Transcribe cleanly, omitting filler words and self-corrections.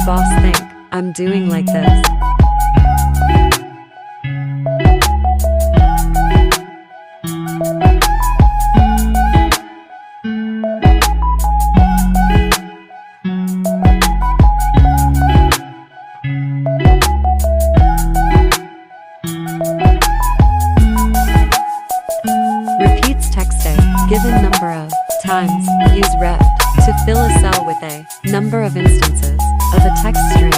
boss think I'm doing like this? Repeats text a given number of times. Use Rept to fill a cell with a number of instances of a text string.